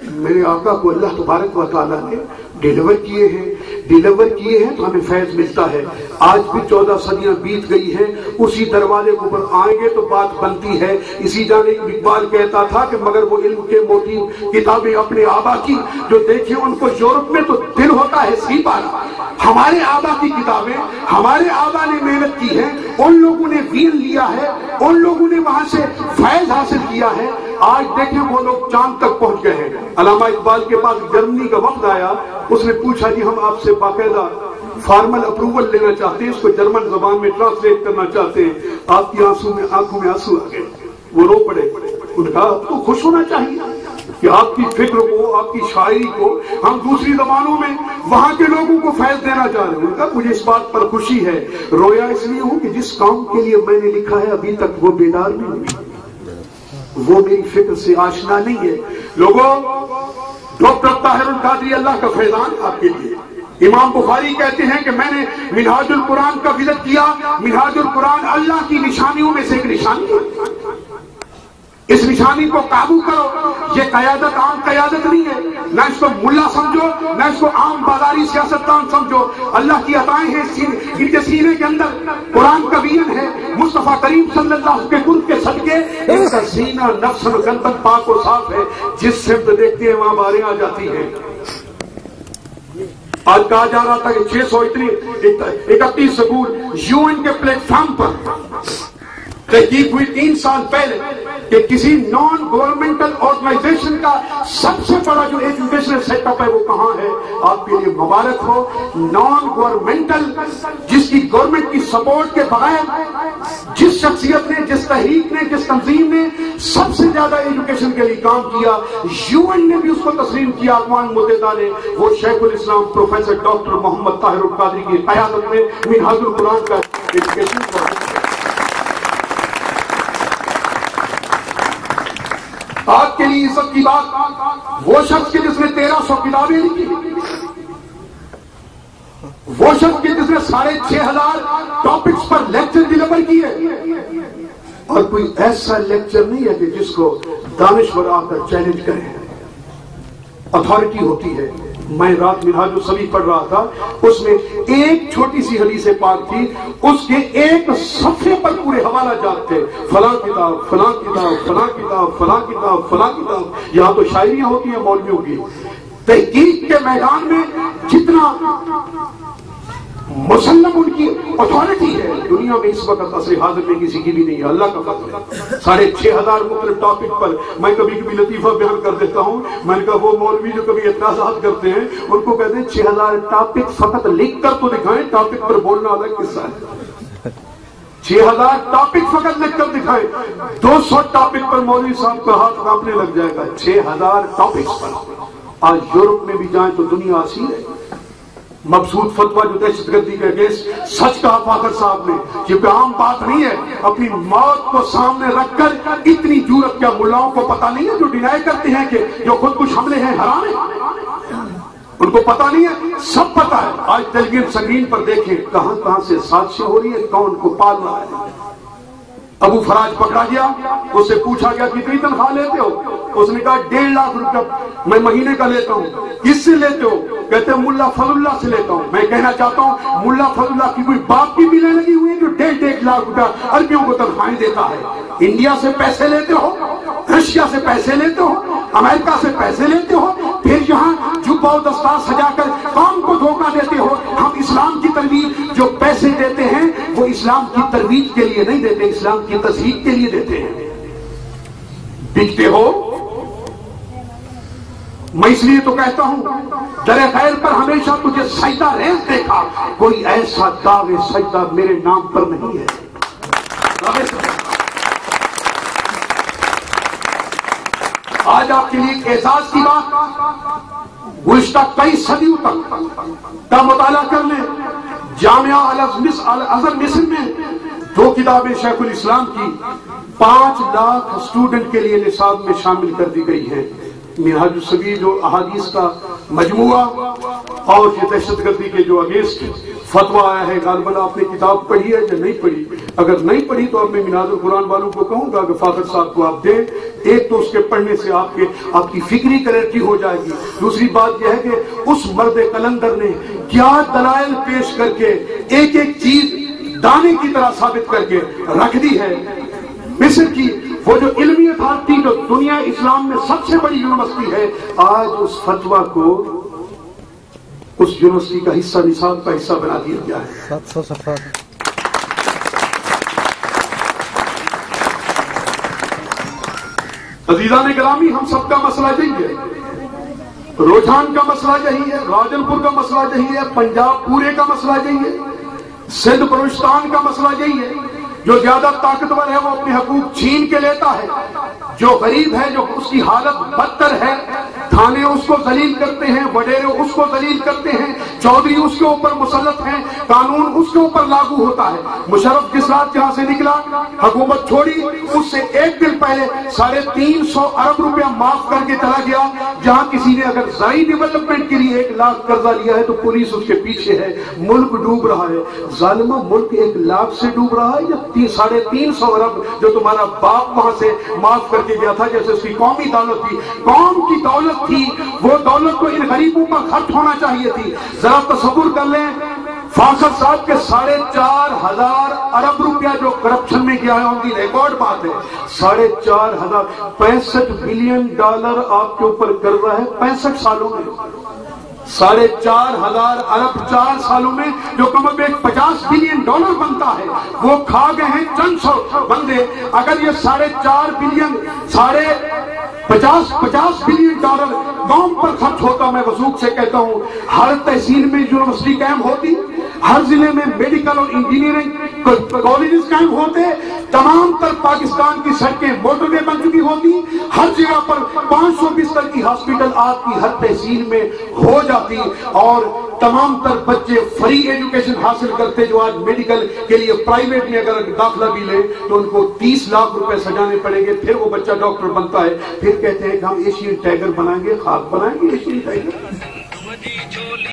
میرے آقا کو اللہ تبارک و تعالیٰ نے ڈیلیور کیے ہیں تو ہمیں فیض ملتا ہے. آج بھی 14 صدیاں بیت گئی ہیں, اسی دروازے کے اوپر آئیں گے تو بات بنتی ہے. اسی جانے اقبال کہتا تھا کہ مگر وہ علم کے موتی کتابیں اپنے آبا کی جو دیکھیں ان کو یورپ میں تو دل ہوتا ہے سی پارا. ہمارے آبا کی کتابیں ہمارے آبا نے محنت کی ہے, ان لوگوں نے وین لیا ہے, ان لوگوں نے وہاں سے فیض حاصل کیا ہے. آج دیکھیں وہ لوگ چاند تک پہنچ گئے ہیں. علامہ اقبال کے پاس جرمنی کا وفد آیا, اس نے پوچھا جی ہم آپ سے باقاعدہ فارمل اپروول لینا چاہتے ہیں, اس کو جرمن زبان میں ٹرانسلیٹ کرنا چاہتے ہیں. آپ کی آنکھوں میں آنسو آ گئے, وہ رو پڑے. انہوں نے کہا آپ کو خوش ہونا چاہیے کہ آپ کی فکر کو, آپ کی شاعری کو ہم دوسری زبانوں میں وہاں کے لوگوں کو فیض دینا چاہ رہے ہیں. انہوں نے کہا مجھے اس بات پر خوشی ہے, رویا اس لیے ہوں کہ جس کام کے لیے میں نے لکھا ہے ابھی تک وہ بیدار نہیں ہوئی, وہ میری فکر سے آشنا نہیں ہے. لوگوں, ڈاکٹر طاہر القادری اللہ کا فیضان آپ کے لیے. امام بخاری کہتے ہیں کہ میں نے منہاج القرآن کا وزٹ کیا. منہاج القرآن اللہ کی نشانیوں میں سے ایک نشانی ہے. اس نشانی کو قابو کرو. یہ قیادت عام قیادت نہیں ہے, نہ اس کو ملا سمجھو, نہ اس کو عام بازاری سیاستدان سمجھو. اللہ کی عطائیں ہیں, ان کے سینے کے اندر قرآن کا وین ہے. مصطفیٰ کریم صلی اللہ علیہ وسلم کے قرب کے صدقے ان کا سینہ نفس و قلب پاک و صاف ہے. جس سمت دیکھتے ہیں وہاں باریں آ جاتی ہیں. آج کہا جا رہا تھا کہ 631 سکول UN کے پلیٹ فارم پر تحقیق ہوئی 3 سال پہلے کہ کسی نان گورنمنٹل آرگنائزیشن کا سب سے بڑا جو ایجوکیشنل سیٹ اپ ہے وہ کہاں ہے. آپ کے لیے مبارک ہو. نان گورنمنٹل, جس کی گورنمنٹ کی سپورٹ کے بغیر جس شخصیت نے, جس تحریک نے, جس تنظیم نے سب سے زیادہ ایجوکیشن کے لیے کام کیا, UN نے بھی اس کو تسلیم کیا, اقوام متحدہ نے, وہ شیخ الاسلام پروفیسر ڈاکٹر محمد طاہر القادری کی قیادت میں منہاج القرآن کا ایجوکیشن پروجیکٹ. آج کے لیے سب کی بات وہ شخص کے جس نے 1300 کتابیں لکھی, وہ شخص کے جس نے 6500 ٹاپکس پر لیکچر ڈیلیور کیے, اور کوئی ایسا لیکچر نہیں ہے کہ جس کو دانشور آ کر چیلنج کرے. اتھارٹی ہوتی ہے. میں رات منہاج الصبی پڑھ رہا تھا, اس میں ایک چھوٹی سی حدیث پاک تھی, اس کے ایک صفحے پر پورے حوالہ جات تھے, فلاں کتاب, فلاں کتاب, فلاں کتاب, فلاں کتاب, فلاں کتاب. یہاں تو شاعریاں ہوتی ہیں مولویوں کی. تحقیق کے میدان میں جتنا مسلم ان کی اتھارٹی ہے دنیا میں اس وقت عصر حاضر میں کسی کی بھی نہیں ہے. اللہ کا فضل ہے. 6500 مختلف ٹاپک پر میں کبھی کبھی لطیفہ بیان کر دیتا ہوں. میں نے کہا وہ مولوی جو کبھی اعتراضات کرتے ہیں ان کو کہتے ہیں 6000 ٹاپک فقط لکھ کر تو دکھائیں, ٹاپک پر بولنا الگ قصہ ہے. 6000 ٹاپک فقط لکھ کر دکھائیں. 200 ٹاپک پر مولوی صاحب کا ہاتھ کانپنے لگ جائے گا. 6000 ٹاپکس پر. آج یورپ میں بھی جائیں تو دنیا اسیر ہے. مبسوط فتویٰ جو دہشت گردی کے اگینسٹ سچ کہا فاخر صاحب نے, یہ کوئی عام بات نہیں ہے. اپنی موت کو سامنے رکھ کر اتنی جرأت کیا ملاؤں کو پتا نہیں ہے جو ڈینائی کرتے ہیں کہ جو خود کچھ حملے ہیں حرام ہیں, ان کو پتا نہیں ہے. سب پتا ہے. آج ٹیلی ویژن سکرین پر دیکھیں کہاں کہاں سے سازشیں ہو رہی ہے, کون کو پال رہا ہے. ابو فراج پکڑا گیا, اس سے پوچھا گیا کتنی تنخواہ لیتے ہو, اس نے کہا 1.5 لاکھ روپیہ میں مہینے کا لیتا ہوں. کس سے لیتے ہو, کہتے ہیں ملا فضل اللہ سے لیتا ہوں. میں کہنا چاہتا ہوں ملا فضل اللہ کی کوئی باپ کی بلیں لگی ہوئی جو 1.5 لاکھ روپیہ عربیوں کو تنخواہیں دیتا ہے. انڈیا سے پیسے لیتے ہو, رشیا سے پیسے لیتے ہو, امریکہ سے پیسے لیتے ہو, پھر یہاں جبہ و دستار سجا کر قوم کو دھوکہ دیتے ہو. ہم اسلام کی ترویج جو پیسے دیتے ہیں وہ اسلام کی ترویج کے لیے نہیں دیتے, اسلام کی تصحیح کے لیے دیتے ہیں. بکتے ہو. میں اس لیے تو کہتا ہوں در خیر پر ہمیشہ تجھے سجدہ ریز دیکھا, کوئی ایسا دعوے سجدہ میرے نام پر نہیں ہے. آج آپ کے لیے ایک اعزاز کی بات, گزشتہ کئی صدیوں تک کا مطالعہ کر لیں. جامعہ الازہر مصر میں 2 کتابیں شیخ الاسلام کی 5 لاکھ اسٹوڈنٹ کے لیے نصاب میں شامل کر دی گئی ہیں. منہاج الصغیر جو احادیث کا مجموعہ اور یہ دہشت گردی کے جو اگینسٹ فتویٰ آیا ہے, غالباً آپ نے کتاب پڑھی ہے یا نہیں پڑھی, اگر نہیں پڑھی تو اب میں مناظر قرآن والوں کو کہوں گا کہ فاضل صاحب کو آپ دیں. ایک تو اس کے پڑھنے سے آپ کی فکری کلیئرٹی ہو جائے گی. دوسری بات یہ ہے کہ اس مرد قلندر نے کیا دلائل پیش کر کے ایک ایک چیز دانے کی طرح ثابت کر کے رکھ دی ہے. مصر کی وہ جو علمی اتھارٹی جو دنیا اسلام میں سب سے بڑی یونیورسٹی ہے، آج اس فتویٰ کو اس یونیورسٹی کا حصہ، نصاب کا حصہ بنا دیا گیا ہے. 700 صفحات. عزیزان گرامی، ہم سب کا مسئلہ یہی ہے، روجھان کا مسئلہ یہی ہے، راجن پور کا مسئلہ یہی ہے، پنجاب پورے کا مسئلہ یہی ہے، سندھ بلوچستان کا مسئلہ یہی ہے. جو زیادہ طاقتور ہے وہ اپنے حقوق چھین کے لیتا ہے، جو غریب ہے، جو اس کی حالت بدتر ہے، تھانے اس کو ذلیل کرتے ہیں، وڈیرے اس کو ذلیل کرتے ہیں، چودھری اس کے اوپر مسلط ہیں، قانون اس کے اوپر لاگو ہوتا ہے. مشرف جس رات جہاں سے نکلا، حکومت چھوڑی، اس سے ایک دن پہلے 350 ارب روپیہ معاف کر کے چلا گیا. جہاں کسی نے اگر زرعی ڈیولپمنٹ کے لیے 1 لاکھ قرضہ لیا ہے تو پولیس اس کے پیچھے ہے. ملک ڈوب رہا ہے. ظالمہ، ملک 1 لاکھ سے ڈوب رہا ہے یا 350 ارب جو تمہارا باپ وہاں سے معاف کر کے گیا تھا، جیسے اس کی قومی دولت تھی، قوم کی دولت تھی، وہ دولت تو ان غریبوں پر خرچ ہونا چاہیے تھی. ذرا تصور کر لیں، فاصل صاحب کے 4,500 ارب روپیہ جو کرپشن میں گیا ہے، ان کی ریکارڈ بات ہے. 4,500 $65 بلین آپ کے اوپر قرضہ ہے 65 سالوں میں. 4,500 ارب 4 سالوں میں جو کم از کم $50 بلین بنتا ہے، وہ کھا گئے ہیں چند سو بندے. اگر یہ 4.5 بلین 50 بلین ڈالر قوم پر خرچ ہوتا، میں وثوق سے کہتا ہوں ہر تحصیل میں یونیورسٹی قائم ہوتی، ہر ضلع میں میڈیکل اور انجینئرنگ کالجز قائم ہوتے، تمام تر پاکستان کی سڑکیں موٹر وے بن چکی ہوتی، ہر جگہ پر 500 بستر کی ہاسپٹل آپ کی ہر تحصیل میں ہو جاتی، اور تمام تر بچے فری ایجوکیشن حاصل کرتے. جو آج میڈیکل کے لیے پرائیویٹ میں اگر داخلہ بھی لے تو ان کو 30 لاکھ روپے سجانے پڑیں گے، پھر وہ بچہ ڈاکٹر بنتا ہے. پھر کہتے ہیں کہ ہم ایشین ٹائیگر بنائیں گے. خاک بنائیں گے ایشین ٹائیگر.